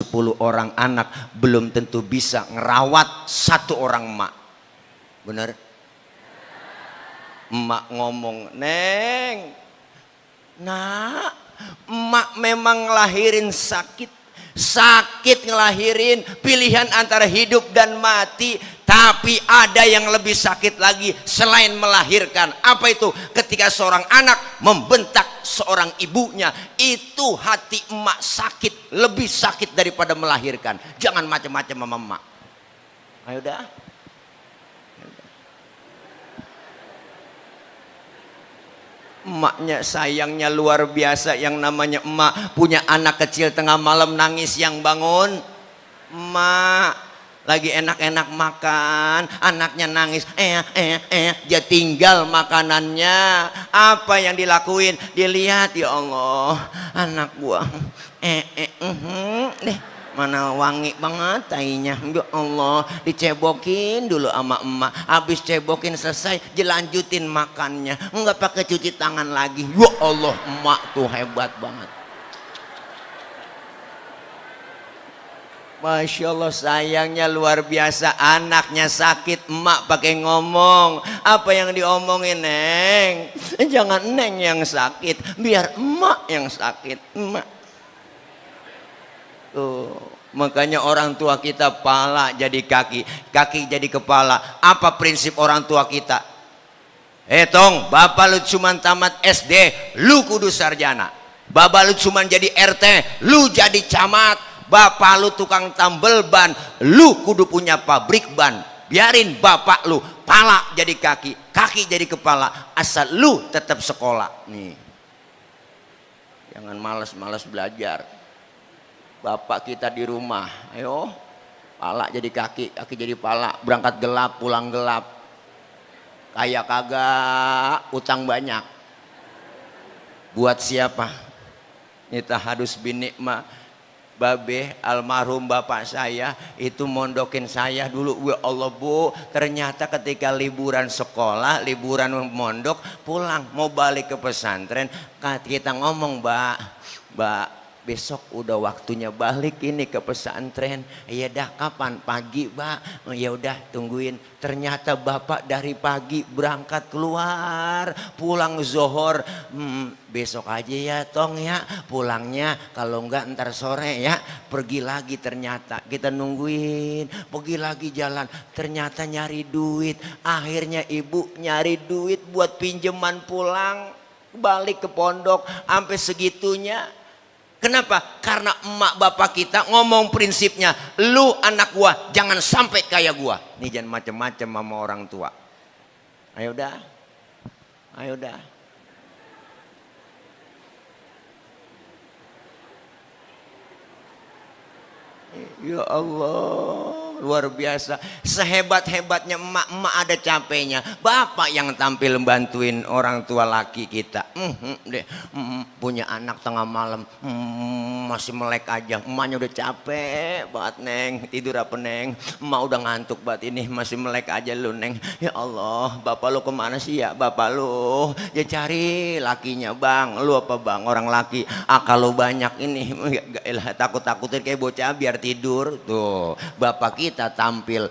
10 orang anak belum tentu bisa ngerawat 1 orang emak. Bener? Emak ngomong, "Neng, nak, emak memang ngelahirin sakit ngelahirin, pilihan antara hidup dan mati, tapi ada yang lebih sakit lagi selain melahirkan." Apa itu? Ketika seorang anak membentak seorang ibunya, itu hati emak sakit, lebih sakit daripada melahirkan. Jangan macam-macam sama emak. Ayo dah. Emaknya sayangnya luar biasa. Yang namanya emak punya anak kecil tengah malam nangis, yang bangun emak lagi enak-enak makan, anaknya nangis, dia tinggal makanannya. Apa yang dilakuin? Dia lihat, ya Allah, anak gua mana wangi banget tainya, ya Allah, dicebokin dulu sama emak. Habis cebokin selesai, dilanjutin makannya, enggak pakai cuci tangan lagi. Ya Allah, emak tuh hebat banget. Masya Allah, sayangnya luar biasa. Anaknya sakit, emak pakai ngomong. Apa yang diomongin, Neng? Jangan Neng yang sakit, biar emak yang sakit. Emak tuh, makanya orang tua kita pala jadi kaki, kaki jadi kepala. Apa prinsip orang tua kita? Tong, bapak lu cuman tamat SD, lu kudu sarjana. Bapak lu cuman jadi RT, lu jadi camat. Bapak lu tukang tambel ban, lu kudu punya pabrik ban. Biarin bapak lu pala jadi kaki, kaki jadi kepala, asal lu tetap sekolah. Nih, jangan malas-malas belajar. Bapak kita di rumah, ayo, pala jadi kaki, kaki jadi pala, berangkat gelap, pulang gelap. Kaya kagak, utang banyak. Buat siapa? Nita harus bini mah. Babe, almarhum bapak saya itu mondokin saya dulu. Ya Allah Bu, ternyata ketika liburan sekolah, liburan mondok, pulang mau balik ke pesantren, kita ngomong, Mbak, besok udah waktunya balik ini ke pesantren. Ya dah, kapan? Pagi, Mbak. Ya udah, tungguin. Ternyata bapak dari pagi berangkat keluar, pulang zohor. Besok aja ya Tong ya, pulangnya, kalau enggak ntar sore ya. Pergi lagi, ternyata kita nungguin, pergi lagi jalan, ternyata nyari duit. Akhirnya ibu nyari duit buat pinjaman pulang, balik ke pondok, sampai segitunya. Kenapa? Karena emak bapak kita ngomong prinsipnya, lu anak gua jangan sampai kayak gua. Nih, jangan macem-macem sama orang tua. Ayo dah, ayo dah. Ya Allah, luar biasa. Sehebat-hebatnya emak ada capeknya. Bapak yang tampil bantuin orang tua laki kita. Punya anak tengah malam, masih melek aja. Emaknya udah capek banget, Neng. Tidur apa, Neng? Emak udah ngantuk banget ini, masih melek aja lu, Neng. Ya Allah, bapak lu kemana sih ya? Bapak lu ya cari lakinya, Bang. Lu apa, Bang? Orang laki akal lu banyak ini. Takut-takutin kayak bocah biar tidur. Tuh, bapak kita tampil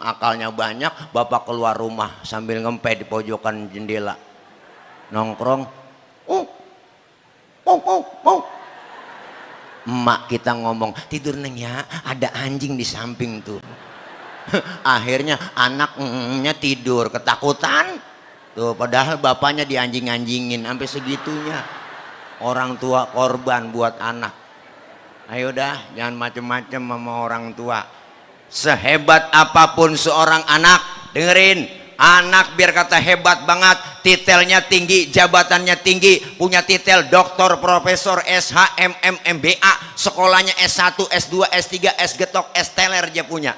akalnya banyak. Bapak keluar rumah sambil ngempet di pojokan jendela, nongkrong. Emak kita ngomong, tidur Neng ya, ada anjing di samping tuh. Akhirnya anaknya tidur ketakutan tuh, padahal bapaknya dianjing-anjingin. Sampai segitunya orang tua korban buat anak. Ayo dah, jangan macem-macem sama orang tua. Sehebat apapun seorang anak, dengerin, anak biar kata hebat banget, titelnya tinggi, jabatannya tinggi, punya titel doktor, profesor, SH, MM, MBA, sekolahnya S1, S2, S3, S getok, S teler dia punya.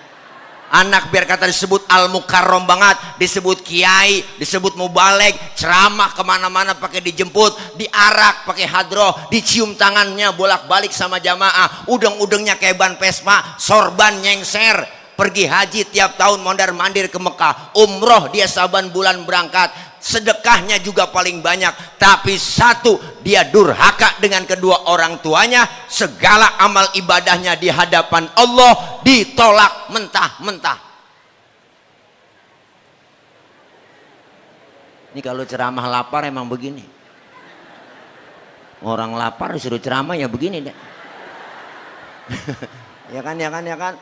Anak biar kata disebut al-mukarrom banget, disebut kiai, disebut mubaleg, ceramah kemana-mana pakai dijemput, diarak pakai hadroh, dicium tangannya bolak-balik sama jamaah, udeng-udengnya kayak ban Vespa, sorban nyengser. Pergi haji tiap tahun mondar mandir ke Mekah, umroh dia saban bulan berangkat. sedekahnya juga paling banyak, tapi satu, dia durhaka dengan kedua orang tuanya, segala amal ibadahnya di hadapan Allah ditolak mentah-mentah. Ini kalau ceramah lapar emang begini, orang lapar disuruh ceramah ya begini deh. Ya kan, ya kan, ya kan.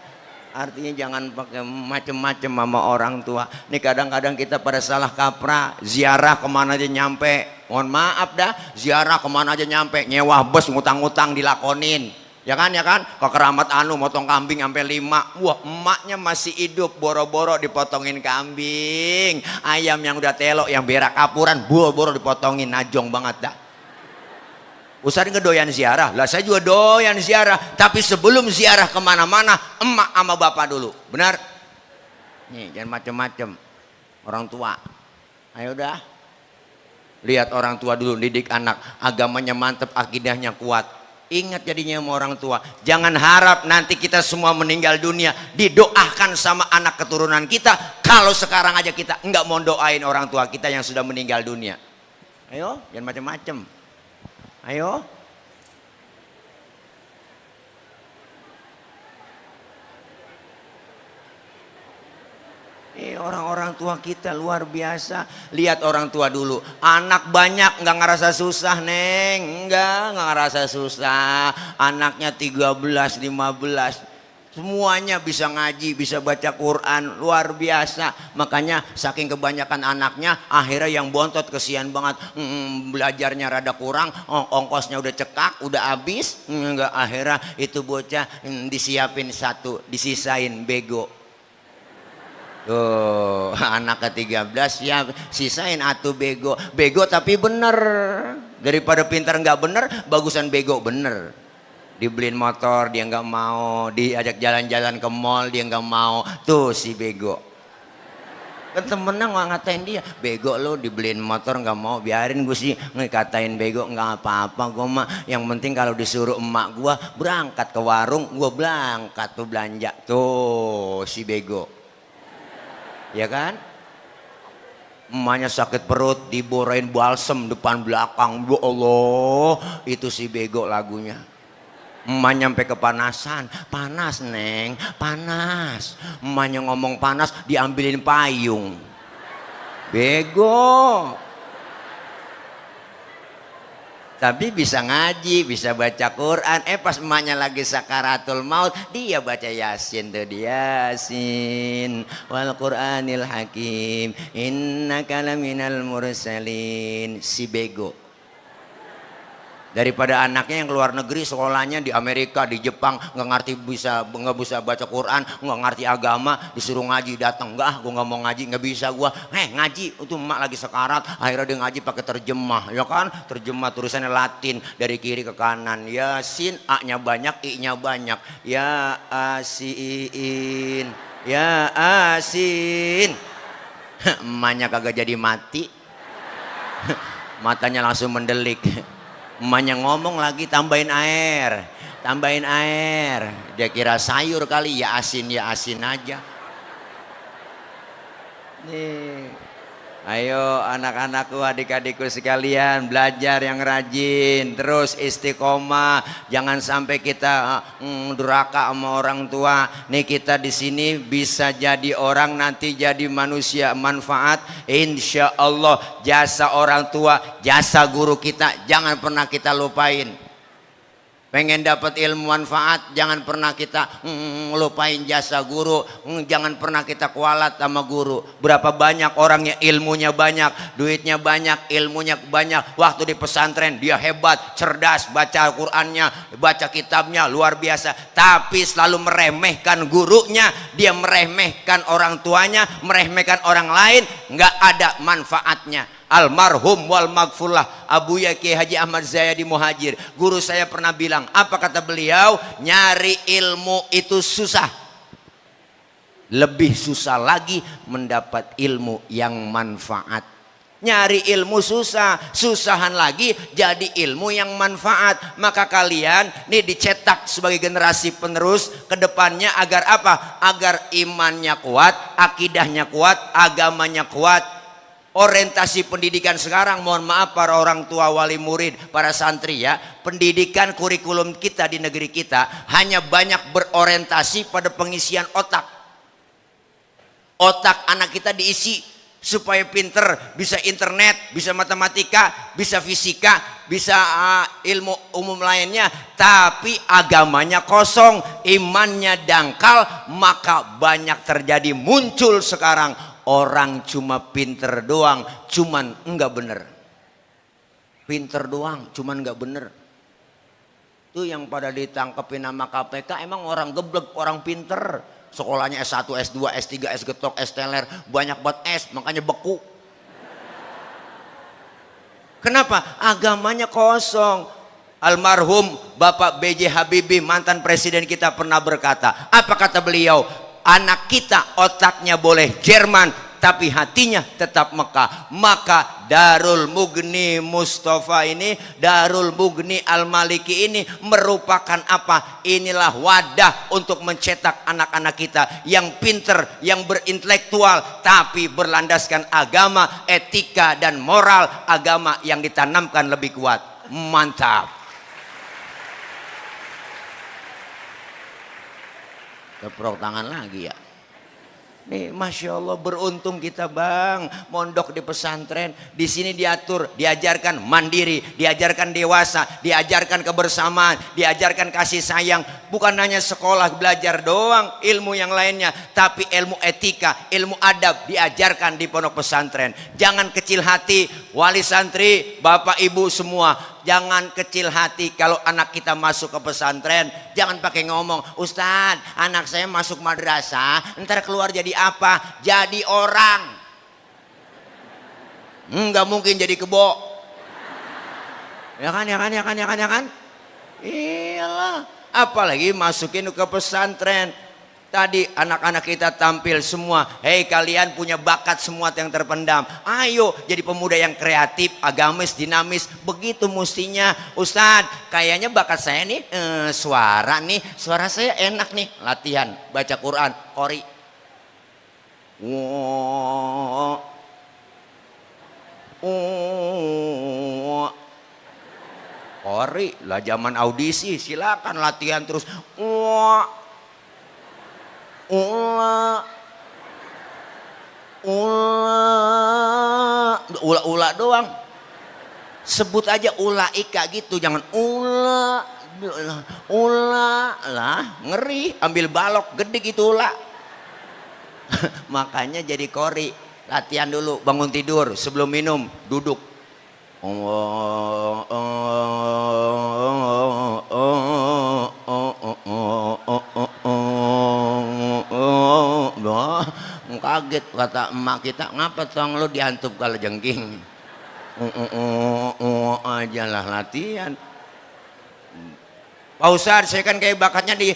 Artinya jangan pakai macem-macem sama orang tua. Nih kadang-kadang kita pada salah kaprah, ziarah kemana aja nyampe. Mohon maaf dah, ziarah kemana aja nyampe, nyewa bus, ngutang-ngutang dilakonin. Ya kan, ya kan. Ke Keramat Anu motong kambing sampai 5. Wah, emaknya masih hidup, boro-boro dipotongin kambing. Ayam yang udah telok, yang berak kapuran, boro-boro dipotongin, najong banget dah. Ustadz ngedoyan ziarah, lah saya juga doyan ziarah, tapi sebelum ziarah kemana-mana emak sama bapak dulu, benar? Nih jangan macem-macem orang tua. Ayo dah, lihat orang tua dulu, didik anak, agamanya mantep, akidahnya kuat. Ingat jadinya sama orang tua, jangan harap nanti kita semua meninggal dunia didoakan sama anak keturunan kita, kalau sekarang aja kita nggak mau doain orang tua kita yang sudah meninggal dunia. Ayo jangan macem-macem. Ayo. Orang-orang tua kita luar biasa. Lihat orang tua dulu. Anak banyak nggak ngerasa susah, Neng. Nggak ngerasa susah. Anaknya 13, 15. Semuanya bisa ngaji, bisa baca Quran, luar biasa. Makanya saking kebanyakan anaknya, akhirnya yang bontot kesian banget. Belajarnya rada kurang, ongkosnya udah cekak, udah habis. Enggak, akhirnya itu bocah disiapin satu, disisain bego. Tuh, anak ke-13 ya sisain atuh bego. Bego tapi bener. Daripada pintar nggak bener, bagusan bego bener. Dibeliin motor dia nggak mau, diajak jalan-jalan ke mall dia nggak mau, tuh si bego. Kan temennya nggak ngatain dia, bego lo dibeliin motor nggak mau, biarin gue sih ngekatain bego nggak apa-apa gue mah, yang penting kalau disuruh emak gue berangkat ke warung, gue berangkat tuh belanja, tuh si bego, ya kan? Emaknya sakit perut diborain balsem depan belakang, ya Allah, itu si bego lagunya. Emak nyampe kepanasan, panas Neng, panas. Emaknya ngomong panas, diambilin payung. Bego. Tapi bisa ngaji, bisa baca Quran. Pas emaknya lagi sakaratul maut, dia baca Yasin tuh, Yasin wal Qur'anil Hakim, innaka laminal mursalin. Si bego. Daripada anaknya yang keluar negeri, sekolahnya di Amerika, di Jepang, nggak bisa baca Quran, nggak ngerti agama, disuruh ngaji datang, gue nggak mau ngaji, nggak bisa gue, ngaji, itu emak lagi sekarat, akhirnya dia ngaji pakai terjemah, ya kan, terjemah tulisannya Latin dari kiri ke kanan, Yasin, A-nya banyak, I-nya banyak, ya Asin, ya Asin, emaknya kagak jadi mati, matanya langsung mendelik. Emaknya ngomong lagi, tambahin air, dia kira sayur kali, ya asin aja. Nih, ayo anak-anakku, adik-adikku sekalian, belajar yang rajin, terus istiqomah, jangan sampai kita durhaka sama orang tua. Nih kita di sini bisa jadi orang, nanti jadi manusia manfaat, insya Allah. Jasa orang tua, jasa guru kita, jangan pernah kita lupain. Pengen dapat ilmu manfaat, jangan pernah kita lupain jasa guru, jangan pernah kita kualat sama guru. Berapa banyak orang yang ilmunya banyak, duitnya banyak, ilmunya banyak, waktu di pesantren dia hebat, cerdas, baca Qurannya, baca kitabnya luar biasa, tapi selalu meremehkan gurunya, dia meremehkan orang tuanya, meremehkan orang lain, nggak ada manfaatnya. Almarhum wal maghfurlah Abu Kiai Haji Ahmad Zayadi Muhajir, guru saya pernah bilang, apa kata beliau? Nyari ilmu itu susah, lebih susah lagi mendapat ilmu yang manfaat. Nyari ilmu susah, susahan lagi jadi ilmu yang manfaat. Maka kalian nih dicetak sebagai generasi penerus ke depannya agar apa? Agar imannya kuat, akidahnya kuat, agamanya kuat. Orientasi pendidikan sekarang, mohon maaf para orang tua, wali murid, para santri ya, pendidikan kurikulum kita di negeri kita hanya banyak berorientasi pada pengisian otak. Otak anak kita diisi supaya pinter, bisa internet, bisa matematika, bisa fisika, bisa ilmu umum lainnya, tapi agamanya kosong, imannya dangkal, maka banyak terjadi muncul sekarang orang cuma pinter doang, cuman enggak bener. Pinter doang, cuman enggak bener. Itu yang pada ditangkepin nama KPK emang orang geblek, orang pinter. Sekolahnya S1, S2, S3, S getok, S teler, banyak buat S, makanya beku. Kenapa? Agamanya kosong. Almarhum Bapak B.J. Habibie, mantan presiden kita, pernah berkata, apa kata beliau? Anak kita otaknya boleh Jerman, tapi hatinya tetap Mekah. Maka Darul Mughni Mustafa ini, Darul Mughni Al-Maliki ini merupakan apa? Inilah wadah untuk mencetak anak-anak kita yang pinter, yang berintelektual, tapi berlandaskan agama, etika dan moral agama yang ditanamkan lebih kuat. Mantap. Tepuk tangan lagi ya. Nih, masya Allah, beruntung kita bang, mondok di pesantren. Di sini diatur, diajarkan mandiri, diajarkan dewasa, diajarkan kebersamaan, diajarkan kasih sayang. Bukan hanya sekolah belajar doang, ilmu yang lainnya, tapi ilmu etika, ilmu adab diajarkan di pondok pesantren. Jangan kecil hati, wali santri, bapak ibu semua. Jangan kecil hati kalau anak kita masuk ke pesantren. Jangan pakai ngomong, Ustadz, anak saya masuk madrasah, ntar keluar jadi apa? Jadi orang. Nggak mungkin jadi kebo. Ya kan, ya kan, ya kan, ya kan, ya kan? Iyalah. Apalagi masukin ke pesantren. Tadi anak-anak kita tampil semua. Hei, kalian punya bakat semua yang terpendam. Ayo jadi pemuda yang kreatif, agamis, dinamis. Begitu mestinya. Ustadz, kayaknya bakat saya nih suara nih. Suara saya enak nih. Latihan baca Quran, qori. Qori lah zaman audisi. Silakan latihan terus. Ula doang, sebut aja ulaika gitu, jangan ula lah, ngeri, ambil balok gede gitu ula. Makanya jadi qori, latihan dulu, bangun tidur, sebelum minum duduk. Kaget kata emak kita, ngapa tong lu diantup kalau jengking? Aja lah latihan. Pak Ustadz, saya kan kayak bakatnya di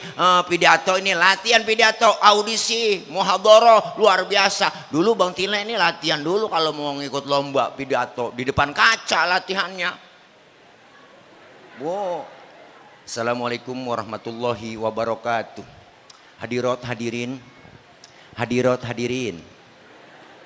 pidato ini, latihan pidato, audisi, muhadharah luar biasa. Dulu Bang Tila ini latihan dulu kalau mau ngikut lomba pidato di depan kaca latihannya. Wow. Assalamualaikum warahmatullahi wabarakatuh. Hadirat hadirin, hadirat hadirin,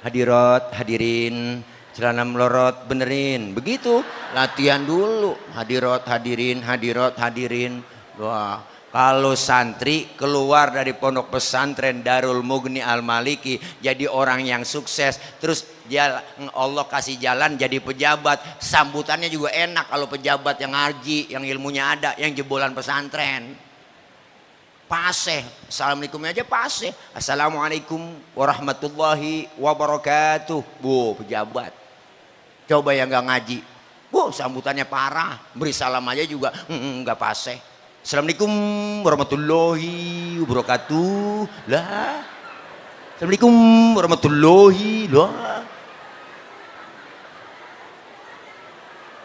hadirat hadirin, celana melorot benerin, begitu latihan dulu. Hadirat hadirin, hadirat hadirin. Wah, kalau santri keluar dari pondok pesantren Darul Mughni Al-Maliki jadi orang yang sukses, terus dia Allah kasih jalan jadi pejabat, sambutannya juga enak. Kalau pejabat yang ngaji, yang ilmunya ada, yang jebolan pesantren, paseh, assalamualaikumnya aja paseh, assalamualaikum warahmatullahi wabarakatuh. Bu, pejabat. Coba yang gak ngaji, bu, sambutannya parah, beri salam aja juga nggak paseh. Assalamualaikum warahmatullahi wabarakatuh. Lah, assalamualaikum warahmatullahi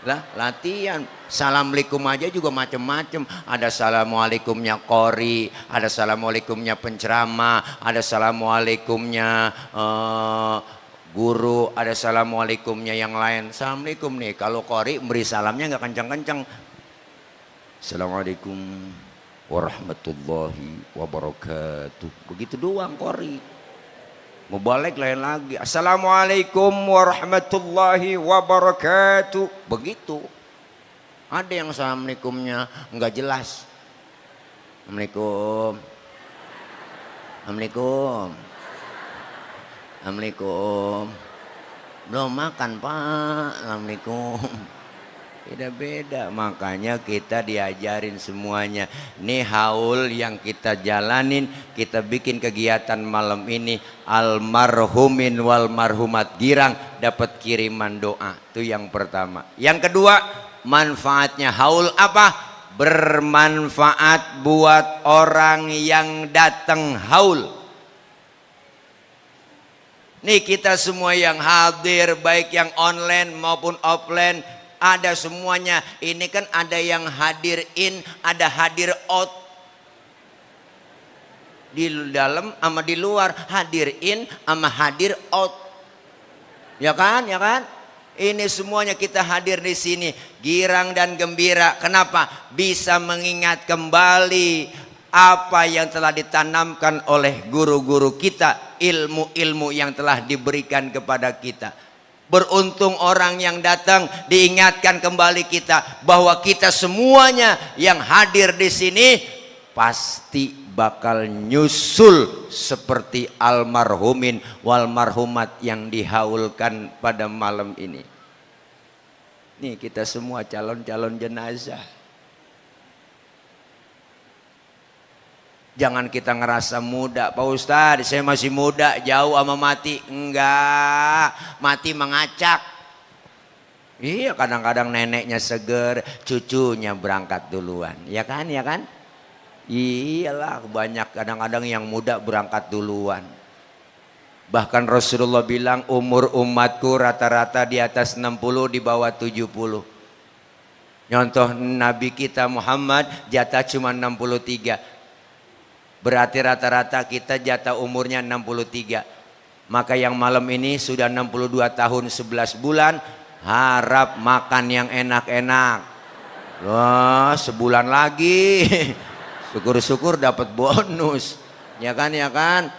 lah, latihan. Assalamualaikum aja juga macam-macam. Ada assalamualaikumnya qori, ada assalamualaikumnya penceramah, ada assalamualaikumnya guru, ada assalamualaikumnya yang lain. Assalamualaikum nih, kalau qori beri salamnya nggak kencang-kencang. Assalamualaikum warahmatullahi wabarakatuh. Begitu doang qori. Mau balik lain lagi. Assalamualaikum warahmatullahi wabarakatuh. Begitu. Ada yang assalamualaikumnya nggak jelas. Assalamualaikum. Assalamualaikum. Assalamualaikum. Belum makan Pak. Assalamualaikum. Beda-beda, makanya kita diajarin semuanya. Nih haul yang kita jalanin, kita bikin kegiatan malam ini. Almarhumin wal marhumat girang dapat kiriman doa. Itu yang pertama. Yang kedua, manfaatnya haul apa? Bermanfaat buat orang yang datang haul. Nih kita semua yang hadir, baik yang online maupun offline, ada semuanya. Ini kan ada yang hadir in, ada hadir out. Di dalam sama di luar, hadir in sama hadir out. Ya kan? Ya kan? Ini semuanya kita hadir di sini, girang dan gembira. Kenapa? Bisa mengingat kembali apa yang telah ditanamkan oleh guru-guru kita, ilmu-ilmu yang telah diberikan kepada kita. Beruntung orang yang datang diingatkan kembali kita bahwa kita semuanya yang hadir di sini pasti bakal nyusul seperti almarhumin wal marhumat yang dihaulkan pada malam ini. Nih kita semua calon-calon jenazah. Jangan kita ngerasa muda, Pak Ustadz saya masih muda, jauh sama mati. Enggak, mati mengacak. Iya, kadang-kadang neneknya seger, cucunya berangkat duluan. Ya kan, ya kan? Iyalah, banyak kadang-kadang yang muda berangkat duluan. Bahkan Rasulullah bilang umur umatku rata-rata di atas 60, di bawah 70. Contoh Nabi kita Muhammad jatah cuma 63. Berarti rata-rata kita jatah umurnya 63. Maka yang malam ini sudah 62 tahun 11 bulan. Harap makan yang enak-enak. Wah, sebulan lagi. Syukur-syukur dapat bonus. Ya kan, ya kan?